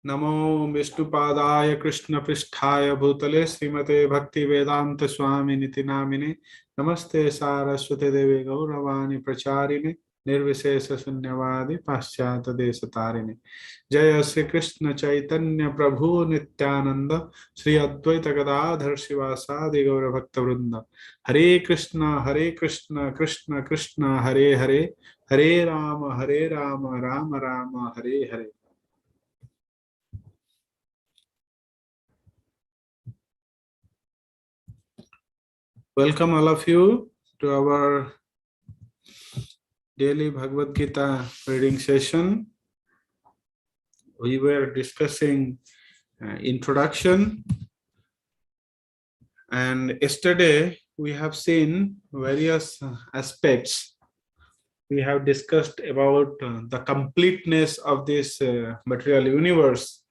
नमो विष्णुपादाय कृष्णपृष्ठाय भूतले श्रीमते भक्ति वेदांत स्वामी निति नामिने नमस्ते सारस्वती देवी गौरवाणी प्रचारिणे निर्विशेष शून्यवादी पाश्चात्य देश तारिणे। जय श्री कृष्ण चैतन्य प्रभु नित्यानंद श्री अद्वैत गदाधर शिवासादि गौर भक्त वृंद। हरे कृष्ण कृष्ण कृष्ण हरे हरे, हरे Ram Ram Ram Hare Hare. Welcome all of you to our daily Bhagavad Gita reading session. We were discussing introduction, and yesterday we have seen various aspects. We have discussed about the completeness of this material universe.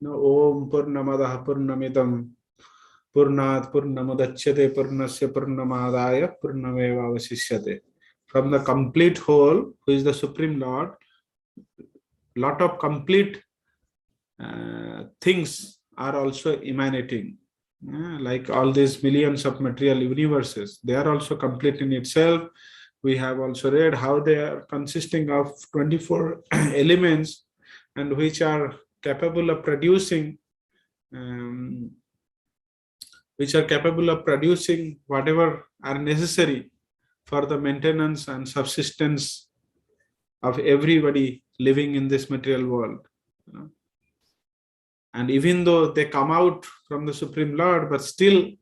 Om Purnamadaha Purnamidam Purnat Purnamudachyate Purnasya Purnamadaya Purnameva Avasishyate. From the complete whole, who is the Supreme Lord, lot of complete things are also emanating. Like all these millions of material universes, they are also complete in itself. We have also read how they are consisting of 24 elements, and which are capable of producing whatever are necessary for the maintenance and subsistence of everybody living in this material world. And even though they come out from the Supreme Lord, but still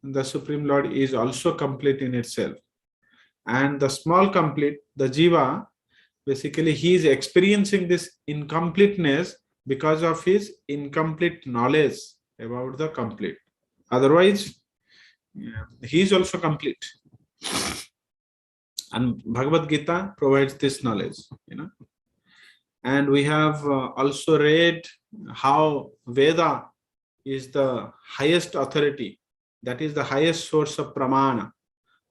the Supreme Lord is also complete in itself. And the small complete, the Jiva, basically he is experiencing this incompleteness because of his incomplete knowledge about the complete. Otherwise, he is also complete. And Bhagavad Gita provides this knowledge, And we have also read how Veda is the highest authority, that is the highest source of pramana.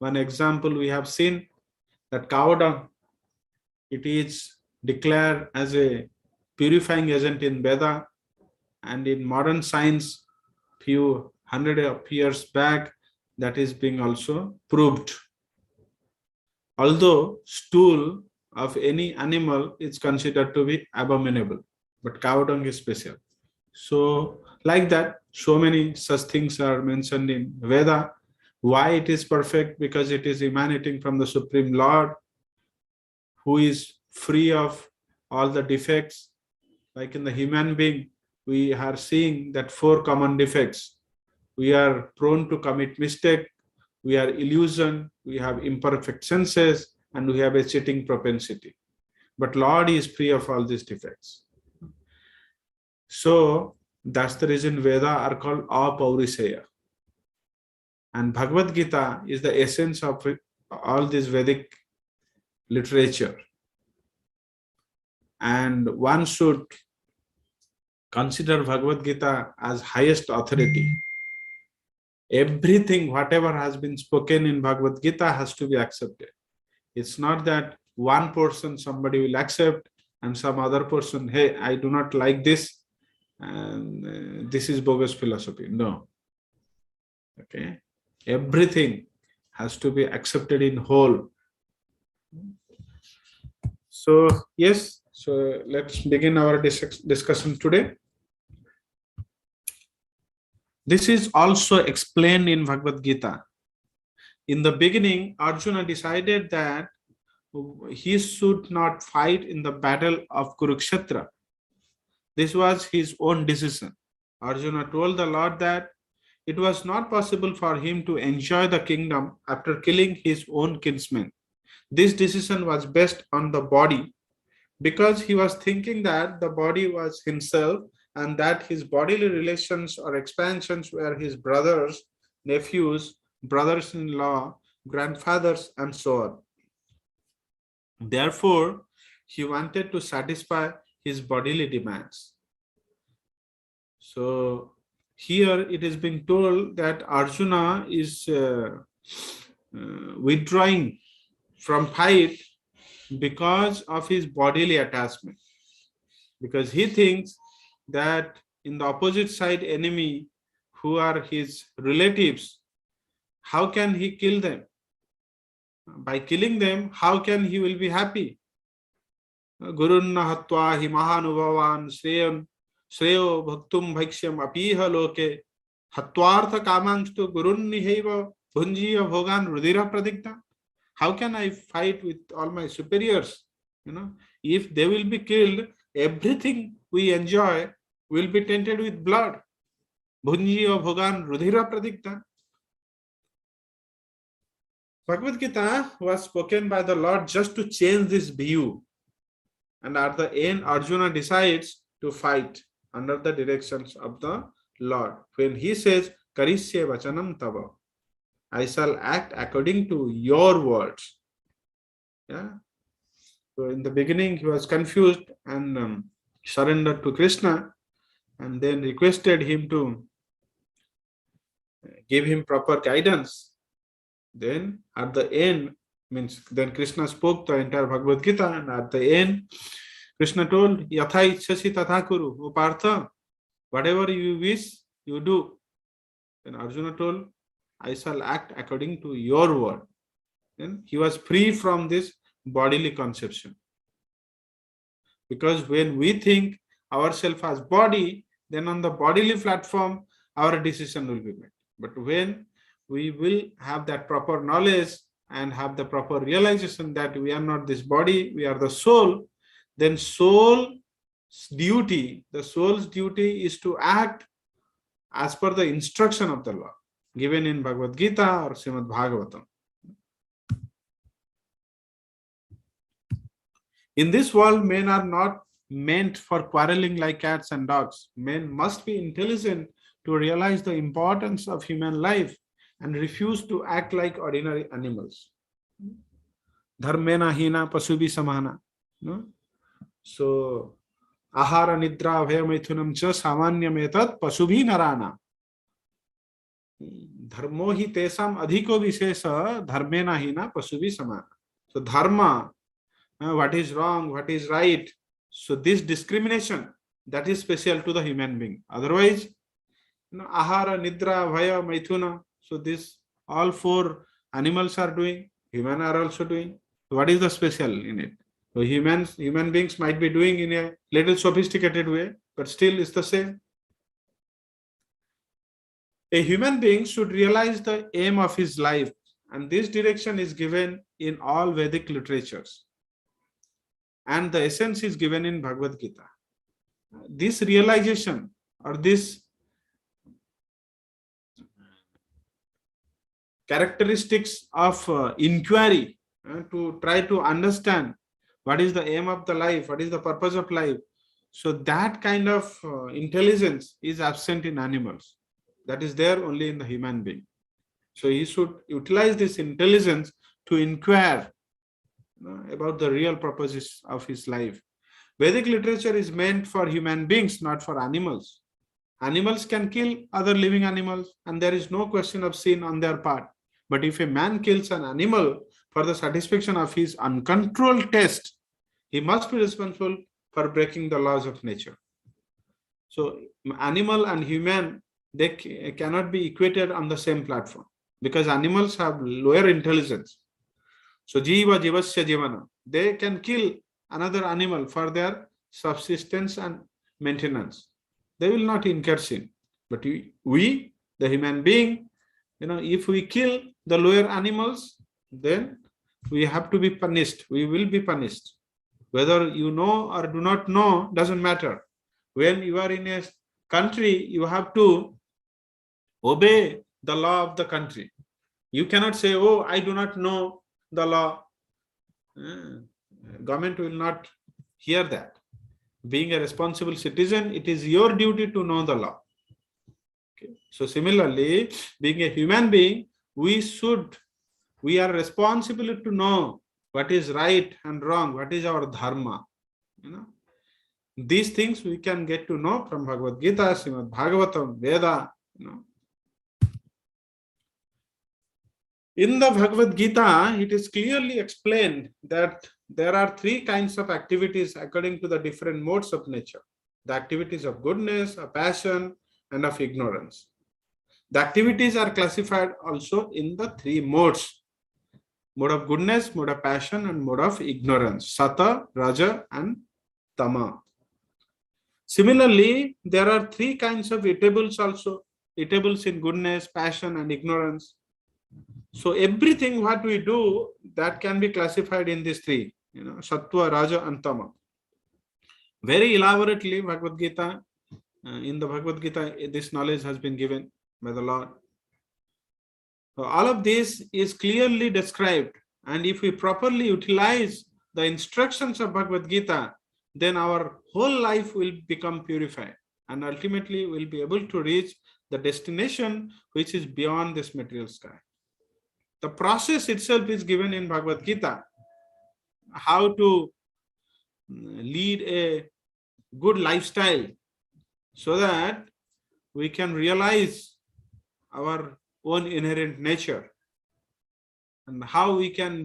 One example we have seen that cow dung, it is declared as a purifying agent in Veda, and in modern science, few hundred of years back, that is being also proved. Although stool of any animal is considered to be abominable, but cow dung is special. So like that, so many such things are mentioned in Veda. Why it is perfect? Because it is emanating from the Supreme Lord, who is free of all the defects. Like in the human being, we are seeing that 4 common defects. We are prone to commit mistake, we are illusion, we have imperfect senses, and we have a cheating propensity. But Lord is free of all these defects. So that's the reason Veda are called Apaurisheya. And Bhagavad Gita is the essence of all this Vedic literature. And one should consider Bhagavad Gita as highest authority. Everything, whatever has been spoken in Bhagavad Gita has to be accepted. It's not that one person somebody will accept and some other person, hey, I do not like this, and this is bogus philosophy. No. Okay. Everything has to be accepted in whole. So yes, so let's begin our discussion today. This is also explained in Bhagavad Gita. In the beginning, Arjuna decided that he should not fight in the battle of Kurukshetra. This was his own decision. Arjuna told the Lord that it was not possible for him to enjoy the kingdom after killing his own kinsmen. This decision was based on the body, because he was thinking that the body was himself and that his bodily relations or expansions were his brothers, nephews, brothers-in-law, grandfathers, and so on. Therefore, he wanted to satisfy his bodily demands. So here it is being told that Arjuna is withdrawing from fight because of his bodily attachment, because he thinks that in the opposite side enemy, who are his relatives, how can he kill them? By killing them, how can he will be happy? Gurunna hatva hi mahanubhavan shreyo bhaktum bhaiksyam apiha loke hatvartha kamangstu gurunniheva bhunjiya bhogan rudira pradigta. How can I fight with all my superiors? If they will be killed, everything we enjoy will be tainted with blood. Bhunjiya bhogan rudira pradigta. Bhagavad Gita was spoken by the Lord just to change this view. And at the end, Arjuna decides to fight under the directions of the Lord. When he says, Karisye vachanam tava, I shall act according to your words. Yeah. So in the beginning, he was confused and surrendered to Krishna, and then requested him to give him proper guidance. Then at the end, then Krishna spoke the entire Bhagavad Gita, and at the end, Krishna told, Yatha ichhasi tatha kuru. O Partha, whatever you wish, you do. Then Arjuna told, I shall act according to your word. Then he was free from this bodily conception. Because when we think ourselves as body, then on the bodily platform, our decision will be made. But when we will have that proper knowledge and have the proper realization that we are not this body, we are the soul, then the soul's duty is to act as per the instruction of the Lord given in Bhagavad Gita or Srimad Bhagavatam. In this world, men are not meant for quarreling like cats and dogs. Men must be intelligent to realize the importance of human life and refuse to act like ordinary animals. Dharmena hina pasubi samana. No? So, ahara nidra abhayamaithunam cha samanyam etat pasubhi narana. Dharmo hi tesam adhiko vishesha dharmena hina pasubi samana. So, dharma, what is wrong, what is right. So, this discrimination, that is special to the human being. Otherwise, ahara, nidra, bhaya, maithuna. So this all four animals are doing, human are also doing. What is the special in it? So human beings might be doing in a little sophisticated way, but still it's the same. A human being should realize the aim of his life, and this direction is given in all Vedic literatures. And the essence is given in Bhagavad Gita. This realization or this characteristics of inquiry to try to understand what is the aim of the life, what is the purpose of life. So that kind of intelligence is absent in animals. That is there only in the human being. So he should utilize this intelligence to inquire about the real purposes of his life. Vedic literature is meant for human beings, not for animals. Animals can kill other living animals, and there is no question of sin on their part. But if a man kills an animal for the satisfaction of his uncontrolled taste, he must be responsible for breaking the laws of nature. So animal and human, they cannot be equated on the same platform because animals have lower intelligence. So jiva jivasya jivana, they can kill another animal for their subsistence and maintenance. They will not incur sin. But we, the human being, if we kill the lower animals, then we have to be punished. We will be punished. Whether you know or do not know, doesn't matter. When you are in a country, you have to obey the law of the country. You cannot say, oh, I do not know the law. Government will not hear that. Being a responsible citizen, it is your duty to know the law. Okay. So similarly, being a human being, we are responsible to know what is right and wrong, what is our dharma. These things we can get to know from Bhagavad Gita, Srimad Bhagavatam, Veda. In the Bhagavad Gita, it is clearly explained that there are three kinds of activities according to the different modes of nature. the activities of goodness, of passion, and of ignorance. The activities are classified also in the three modes: mode of goodness, mode of passion, and mode of ignorance, Sata, Raja, and Tama. Similarly, there are three kinds of eatables also: eatables in goodness, passion, and ignorance. So everything what we do, that can be classified in these three, Sattva, Raja, and Tama. Very elaborately, Bhagavad Gita, in the Bhagavad Gita, this knowledge has been given by the Lord. So all of this is clearly described, and if we properly utilize the instructions of Bhagavad Gita, then our whole life will become purified, and ultimately we'll be able to reach the destination which is beyond this material sky. The process itself is given in Bhagavad Gita, how to lead a good lifestyle so that we can realize our own inherent nature, and how we can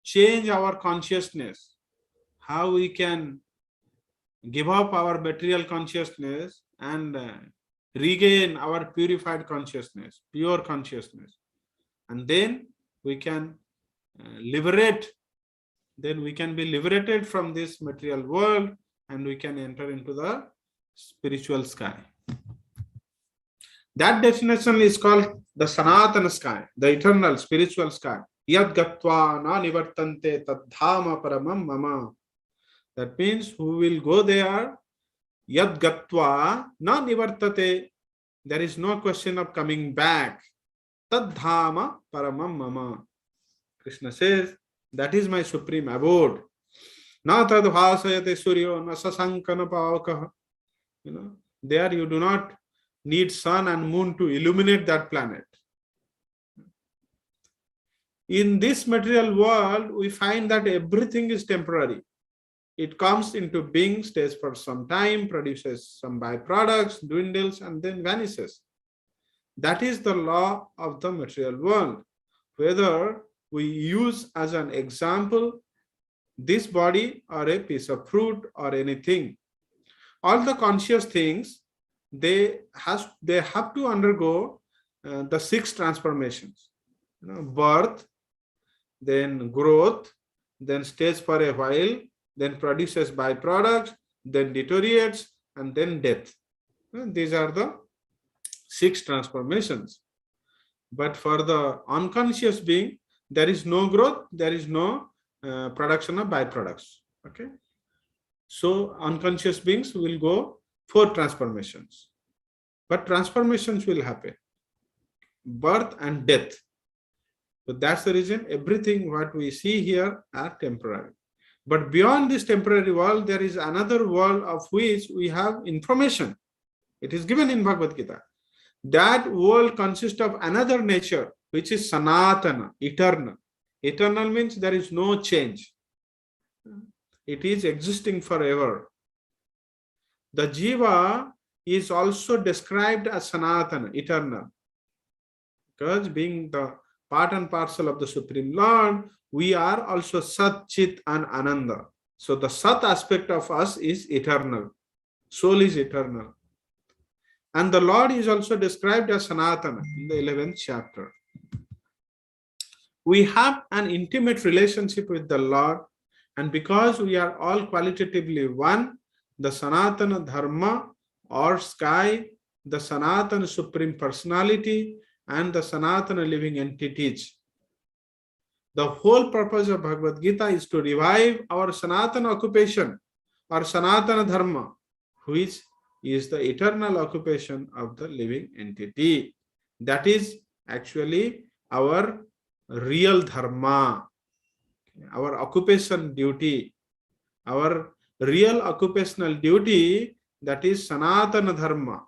change our consciousness, how we can give up our material consciousness and regain our purified consciousness, pure consciousness, and then we can liberate. Then we can be liberated from this material world, and we can enter into the spiritual sky. That destination is called the Sanatana sky, the eternal spiritual sky. Yad gatva na nivartante tadhama paramam mama. That means who will go there, yad gatva na nivartate, there is no question of coming back. Tadhama paramam mama. Krishna says, that is my supreme abode. Na tad bhasayate suryo na sasankana pavakaha. There you do not need sun and moon to illuminate that planet. In this material world, we find that everything is temporary. It comes into being, stays for some time, produces some byproducts, dwindles, and then vanishes. That is the law of the material world. Whether we use as an example this body or a piece of fruit or anything, all the conscious things, they have to undergo the 6 transformations: birth, then growth, then stays for a while, then produces byproducts, then deteriorates, and then death. These are the 6 transformations. But for the unconscious being, there is no growth, there is no production of byproducts. Okay. So unconscious beings will go 4 transformations. But transformations will happen: birth and death. So that's the reason everything what we see here are temporary. But beyond this temporary world, there is another world of which we have information. It is given in Bhagavad Gita. That world consists of another nature, which is Sanatana, eternal. Eternal means there is no change. It is existing forever. The Jiva is also described as Sanatana, eternal. Because being the part and parcel of the Supreme Lord, we are also Sat, Chit, and Ananda. So the Sat aspect of us is eternal. Soul is eternal. And the Lord is also described as Sanatana in the 11th chapter. We have an intimate relationship with the Lord, and because we are all qualitatively one, the Sanatana Dharma or sky, the Sanatana Supreme Personality, and the Sanatana living entities. The whole purpose of Bhagavad Gita is to revive our Sanatana occupation or Sanatana Dharma, which is the eternal occupation of the living entity. That is actually our real dharma, our occupation duty, our real occupational duty, that is Sanatana Dharma.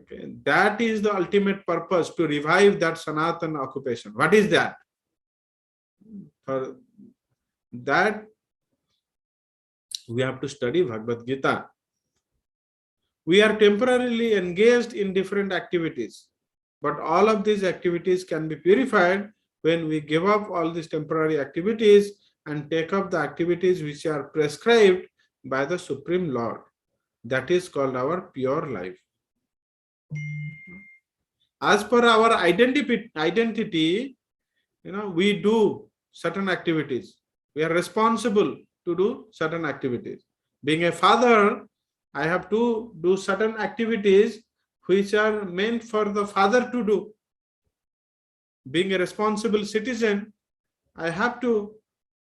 Okay, that is the ultimate purpose, to revive that Sanatana occupation. What is that? For that, we have to study Bhagavad Gita. We are temporarily engaged in different activities, but all of these activities can be purified when we give up all these temporary activities and take up the activities which are prescribed by the Supreme Lord. That is called our pure life. As per our identity, we do certain activities. We are responsible to do certain activities. Being a father, I have to do certain activities which are meant for the father to do. Being a responsible citizen, I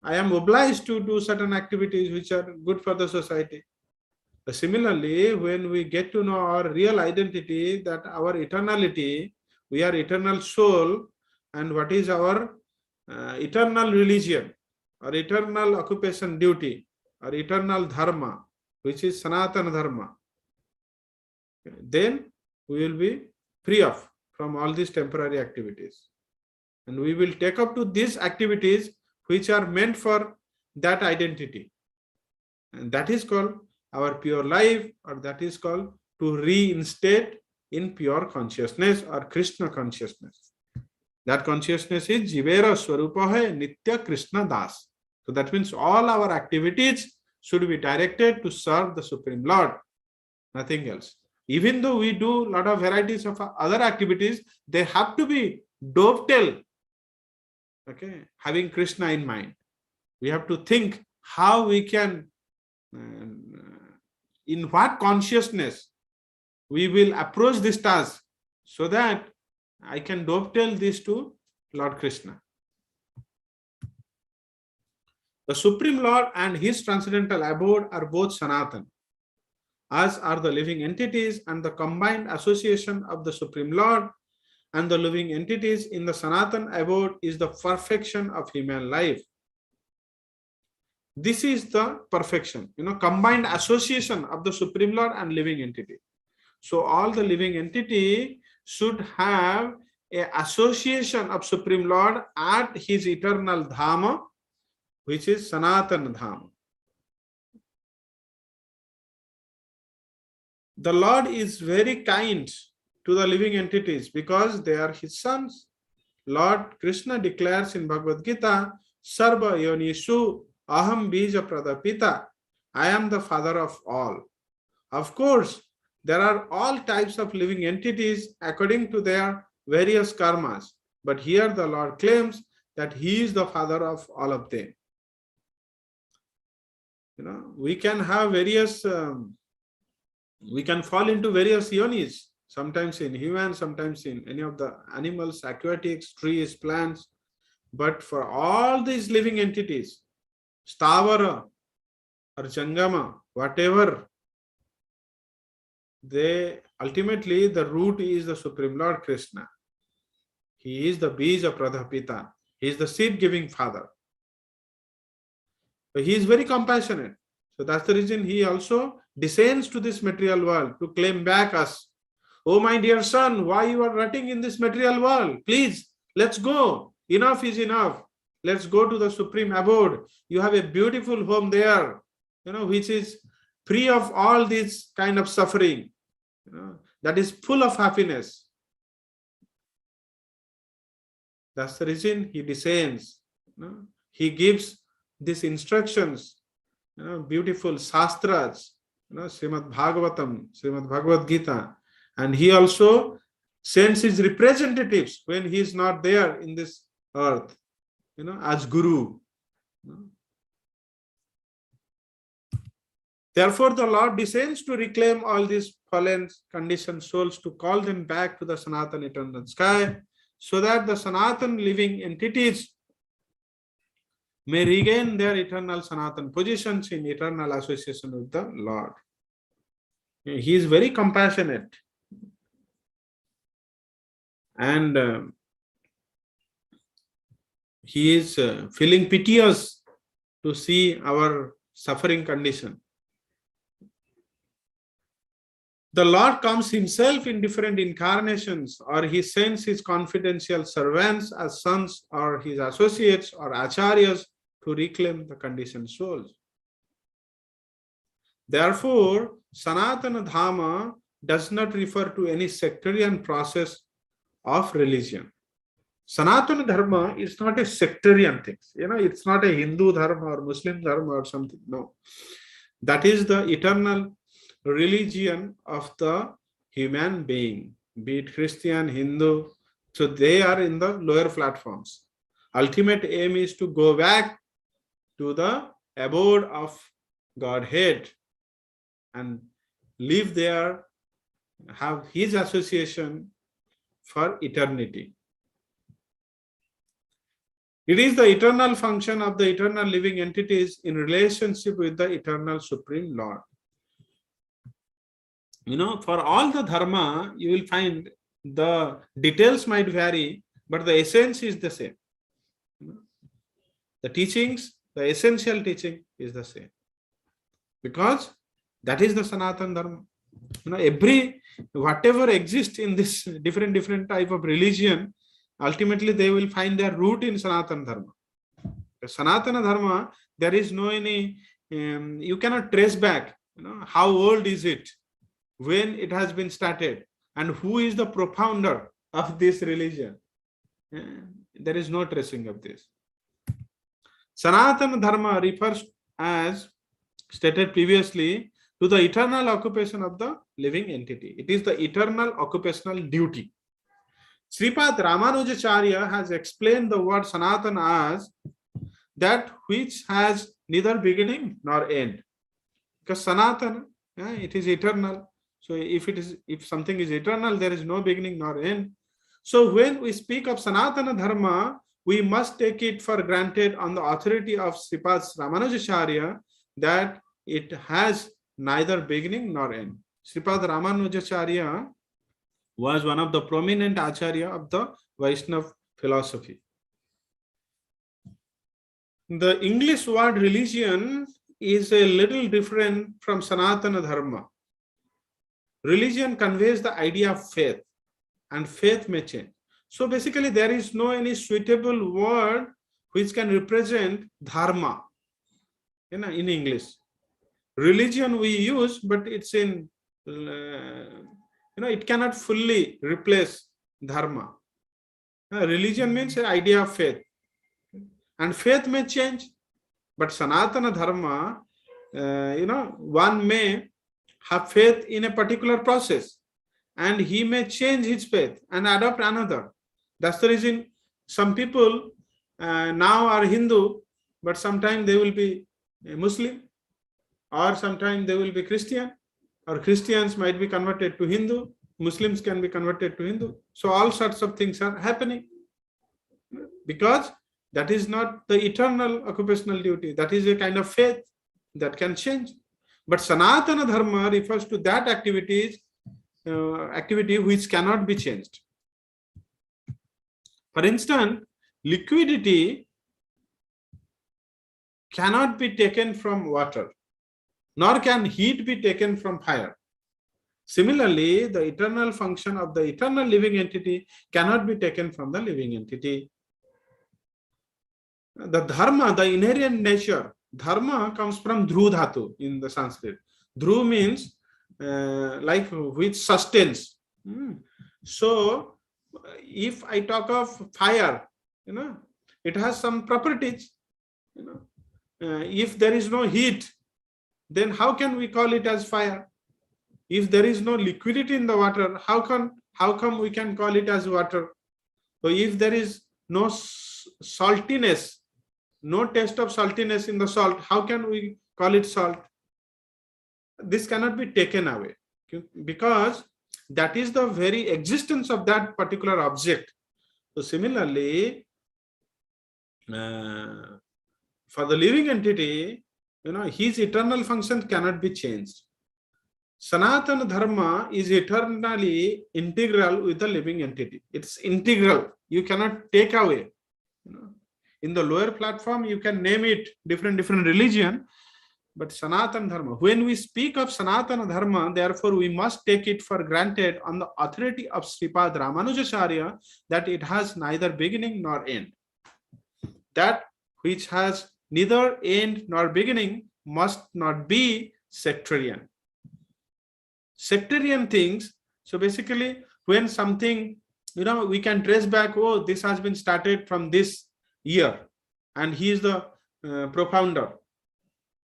am obliged to do certain activities which are good for the society. Similarly, when we get to know our real identity, that our eternality, we are eternal soul, and what is our eternal religion, or eternal occupation duty, or eternal dharma, which is Sanatana Dharma, then we will be free from all these temporary activities. And we will take up to these activities which are meant for that identity. And that is called our pure life, or that is called to reinstate in pure consciousness or Krishna consciousness. That consciousness is Jivera Swarupa hai Nitya Krishna Das. So that means all our activities should be directed to serve the Supreme Lord, nothing else. Even though we do a lot of varieties of other activities, they have to be dovetail, okay, having Krishna in mind. We have to think how we can, in what consciousness we will approach this task so that I can dovetail this to Lord Krishna. The Supreme Lord and his transcendental abode are both Sanatan, as are the living entities, and the combined association of the Supreme Lord and the living entities in the Sanatan abode is the perfection of human life. This is the perfection, combined association of the Supreme Lord and living entity. So all the living entity should have an association of Supreme Lord at his eternal Dhamma, which is Sanatana Dhamma. The Lord is very kind to the living entities because they are his sons. Lord Krishna declares in Bhagavad Gita, Sarva Yonishu Aham Bija Pradapita. I am the father of all. Of course, there are all types of living entities according to their various karmas. But here the Lord claims that he is the father of all of them. We can have various, we can fall into various yonis, sometimes in humans, sometimes in any of the animals, aquatics, trees, plants. But for all these living entities, Stavara or Jangama, whatever, they ultimately the root is the Supreme Lord Krishna. He is the Bija Pradapita. He is the seed-giving father. But he is very compassionate. So that's the reason he also descends to this material world to claim back us. Oh, my dear son, why you are rotting in this material world? Please, let's go. Enough is enough. Let's go to the Supreme Abode. You have a beautiful home there, which is free of all this kind of suffering, that is full of happiness. That's the reason he descends. He gives these instructions, beautiful shastras, Srimad Bhagavatam, Srimad Bhagavad Gita, and he also sends his representatives when he is not there in this earth, as Guru. Therefore, the Lord descends to reclaim all these fallen conditioned souls, to call them back to the Sanatan eternal sky, so that the Sanatan living entities may regain their eternal Sanatan positions in eternal association with the Lord. He is very compassionate, and he is feeling piteous to see our suffering condition. The Lord comes himself in different incarnations, or he sends his confidential servants as sons or his associates or acharyas to reclaim the conditioned souls. Therefore, Sanatana Dhamma does not refer to any sectarian process of religion. Sanatana Dharma is not a sectarian thing. It's not a Hindu Dharma or Muslim Dharma or something. No. That is the eternal religion of the human being, be it Christian, Hindu. So they are in the lower platforms. Ultimate aim is to go back to the abode of Godhead and live there, have his association for eternity. It is the eternal function of the eternal living entities in relationship with the eternal Supreme Lord. For all the dharma, you will find the details might vary, but the essence is the same. The teachings, the essential teaching is the same. Because that is the Sanatan Dharma. Whatever exists in this different type of religion, ultimately they will find their root in Sanatan Dharma. The Sanatana Dharma, there is no any, you cannot trace back, how old is it, when it has been started, and who is the profounder of this religion. There is no tracing of this. Sanatana Dharma refers, as stated previously, to the eternal occupation of the living entity. It is the eternal occupational duty. Sripad Ramanujacharya has explained the word Sanatana as that which has neither beginning nor end. Because Sanatana, it is eternal. So if something is eternal, there is no beginning nor end. So when we speak of Sanatana Dharma, we must take it for granted on the authority of Sripad Ramanujacharya that it has neither beginning nor end. Sripad Ramanujacharya was one of the prominent acharya of the Vaishnava philosophy. The English word religion is a little different from Sanatana Dharma. Religion conveys the idea of faith, and faith may change. So basically, there is no any suitable word which can represent dharma in English. Religion we use, but it's in, it cannot fully replace dharma. Religion means an idea of faith, and faith may change, but Sanatana Dharma, one may have faith in a particular process, and he may change his faith and adopt another. That's the reason some people now are Hindu, but sometimes they will be Muslim, or sometimes they will be Christian, or Christians might be converted to Hindu, Muslims can be converted to Hindu. So all sorts of things are happening, because that is not the eternal occupational duty. That is a kind of faith that can change. But Sanatana Dharma refers to that activity which cannot be changed. For instance, liquidity cannot be taken from water, nor can heat be taken from fire. Similarly, the eternal function of the eternal living entity cannot be taken from the living entity. The dharma, the inherent nature, dharma comes from dhru dhatu in the Sanskrit. Dhru means like which sustains. So if I talk of fire, it has some properties. If there is no heat, then how can we call it as fire? If there is no liquidity in the water, how come we can call it as water? So if there is no saltiness, no taste of saltiness in the salt, how can we call it salt? This cannot be taken away, because that is the very existence of that particular object. So similarly, for the living entity, his eternal function cannot be changed. Sanatana Dharma is eternally integral with the living entity. It's integral. You cannot take away. In the lower platform, you can name it different religion, but Sanatana Dharma, when we speak of Sanatana Dharma, therefore we must take it for granted on the authority of Sripad Ramanujacharya that it has neither beginning nor end. That which has neither end nor beginning must not be sectarian. Sectarian things, so basically when something we can trace back, oh, this has been started from this year, and he is the profounder.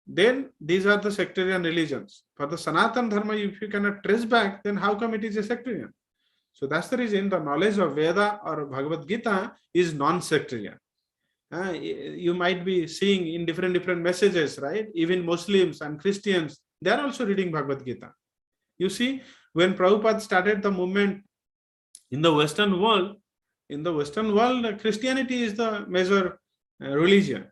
Then these are the sectarian religions. For the Sanatan Dharma, if you cannot trace back, then how come it is a sectarian? So that's the reason the knowledge of Veda or Bhagavad Gita is non-sectarian. You might be seeing in different messages, right? Even Muslims and Christians, they are also reading Bhagavad Gita. You see, when Prabhupada started the movement in the Western world, Christianity is the major religion.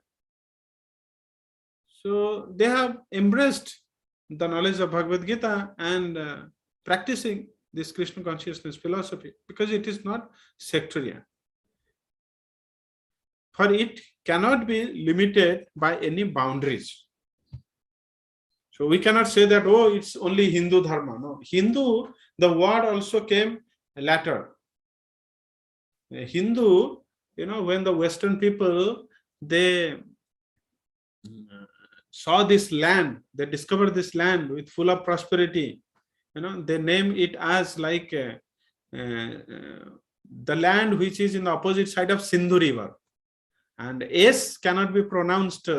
So they have embraced the knowledge of Bhagavad Gita and practicing this Krishna consciousness philosophy, because it is not sectarian. For it cannot be limited by any boundaries. So we cannot say that, oh, it's only Hindu Dharma. No, Hindu, the word also came later. Hindu, when the Western people, they saw this land, they discovered this land with full of prosperity. They name it as like the land which is in the opposite side of Sindhu River. And S cannot be pronounced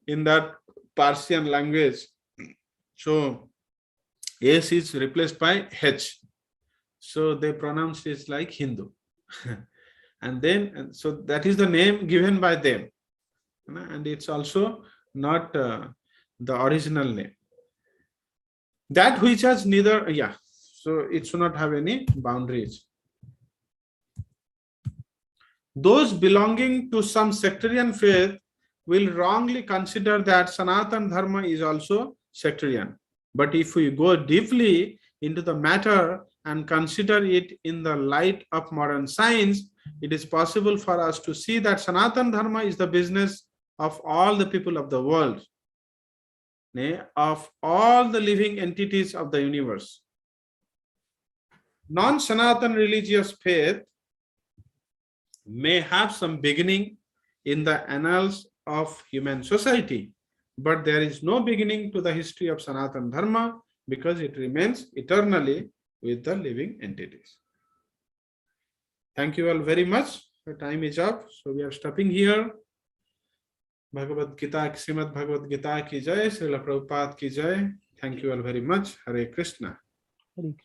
in that Persian language. So S is replaced by H. So they pronounce it like Hindu. So that is the name given by them. And it's also not the original name. That which has neither, so it should not have any boundaries. Those belonging to some sectarian faith will wrongly consider that Sanatan Dharma is also sectarian. But if we go deeply into the matter and consider it in the light of modern science, it is possible for us to see that Sanatan Dharma is the business of all the people of the world, of all the living entities of the universe. Non-Sanatan religious faith may have some beginning in the annals of human society, but there is no beginning to the history of Sanatan Dharma, because it remains eternally with the living entities. Thank you all very much. The time is up, so we are stopping here. Bhagavad Gita, Srimad Bhagavad Gita ki jai, Srila Prabhupada ki jai. Thank you all very much. Hare Krishna. Hare Krishna.